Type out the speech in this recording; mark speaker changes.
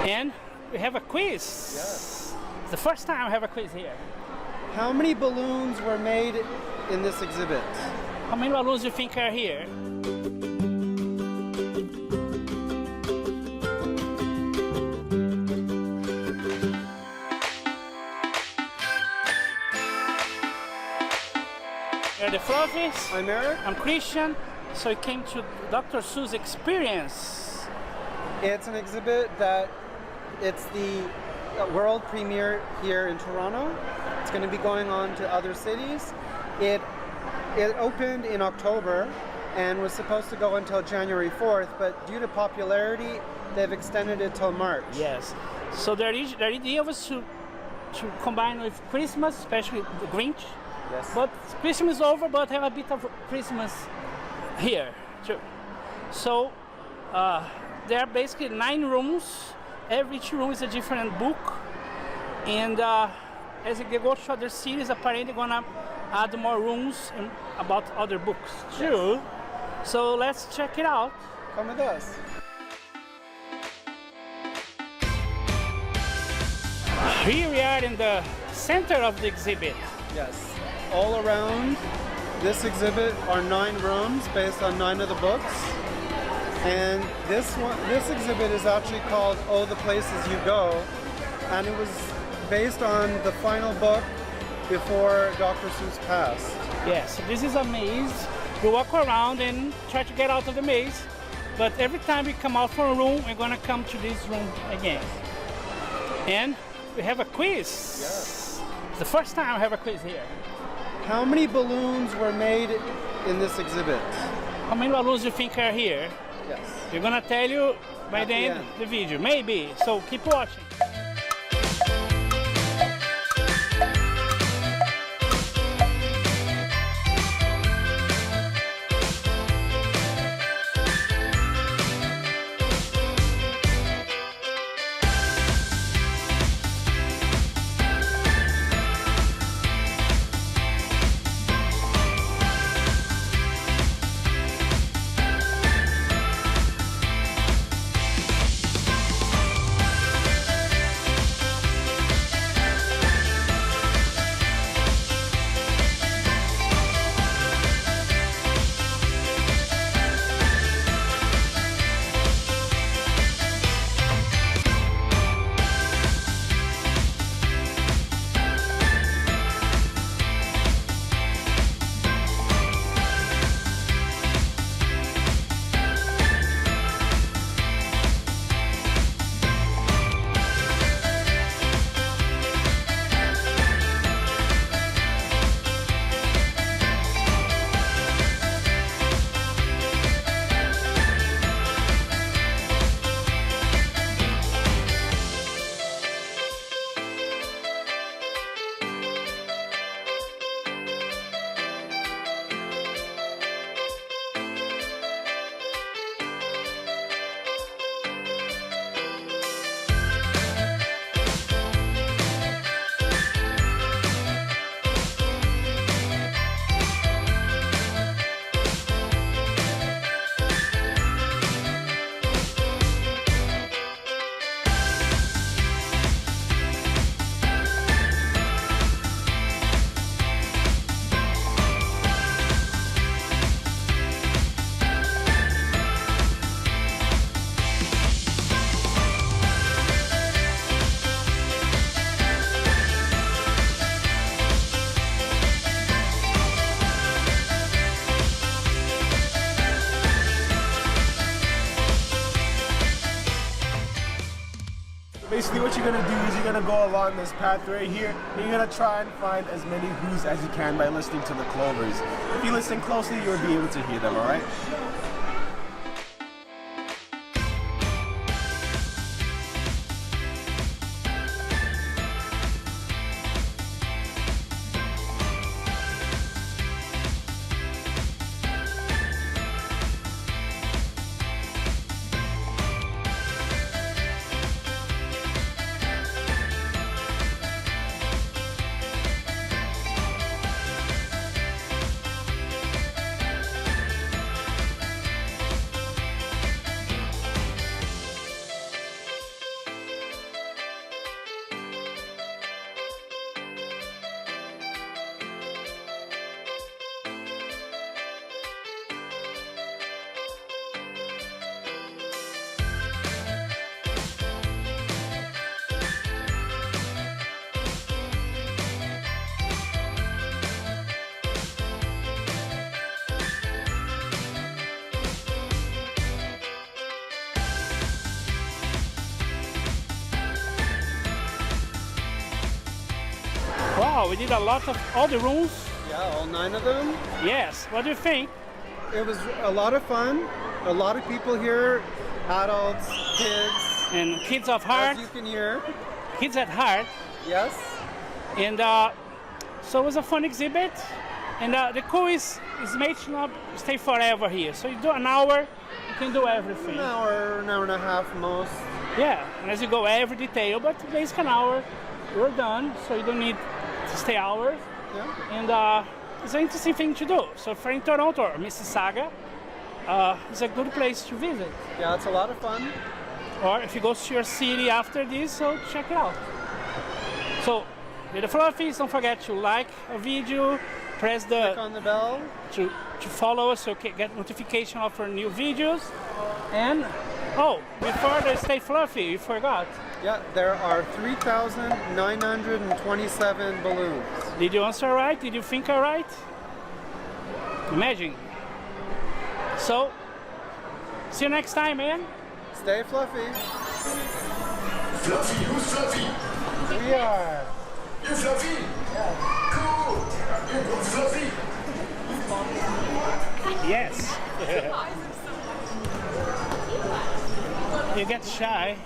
Speaker 1: And we have a quiz.
Speaker 2: Yes.
Speaker 1: It's the first time I have a quiz here.
Speaker 2: How many balloons were made in this exhibit?
Speaker 1: How many balloons do you think are here? We're the Fluffies.
Speaker 2: I'm Eric.
Speaker 1: I'm Christian. So we came to Dr. Seuss Experience.
Speaker 2: It's an exhibit that it's the world premiere here in Toronto. It's going to be going on to other cities. It opened in October and was supposed to go until January 4th, but due to popularity, they've extended it till March.
Speaker 1: Yes. So the idea was to combine with Christmas, especially the Grinch.
Speaker 2: Yes.
Speaker 1: But Christmas is over, but have a bit of Christmas here too. So there are basically 9 rooms. Every room is a different book, and as they go to other cities, apparently they're gonna add more rooms about other books too. Yes. So let's check it out.
Speaker 2: Come with us.
Speaker 1: Here we are in the center of the exhibit.
Speaker 2: Yes. All around this exhibit are 9 rooms based on 9 of the books. And this exhibit is actually called Oh, the Places You Go, and it was based on the final book before Dr. Seuss passed.
Speaker 1: Yes, this is a maze. We walk around and try to get out of the maze, but every time we come out from a room, we're gonna come to this room again. And we have a quiz.
Speaker 2: Yes.
Speaker 1: It's the first time I have a quiz here.
Speaker 2: How many balloons were made in this exhibit?
Speaker 1: How many balloons do you think are here?
Speaker 2: Yes.
Speaker 1: We're gonna tell you by the end of the video, maybe. So keep watching.
Speaker 3: Basically what you're going to do is you're going to go along this path right here and you're going to try and find as many who's as you can by listening to the clovers. If you listen closely, you'll be able to hear them, alright?
Speaker 1: Oh, we did a lot of all the rooms.
Speaker 2: Yeah, all 9 of them.
Speaker 1: Yes. What do you think?
Speaker 2: It was a lot of fun. A lot of people here, adults, kids,
Speaker 1: And kids of heart,
Speaker 2: as you can hear.
Speaker 1: kids at heart.
Speaker 2: Yes.
Speaker 1: And so it was a fun exhibit. And the cool is made to not stay forever here. So you do an hour, you can do everything.
Speaker 2: An hour and a half most.
Speaker 1: Yeah, and as you go every detail, but basically an hour, you're done. So you don't need to stay hours.
Speaker 2: Yeah.
Speaker 1: And it's an interesting thing to do. So if you're in Toronto or Mississauga, it's a good place to visit.
Speaker 2: Yeah, it's a lot of fun.
Speaker 1: Or if you go to your city after this, so check it out. So, with the Fluffies, don't forget to like a video, press
Speaker 2: Click on the bell.
Speaker 1: to follow us so you can get notification of our new videos. And, oh, before they stay fluffy, you forgot.
Speaker 2: Yeah, there are 3,927 balloons.
Speaker 1: Did you answer right? Did you think all right? Imagine. So, see you next time, man.
Speaker 2: Stay fluffy.
Speaker 4: Fluffy, who's Fluffy?
Speaker 2: We are.
Speaker 4: You're Fluffy? Yeah. Cool. You're both Fluffy?
Speaker 1: Yes. You get shy.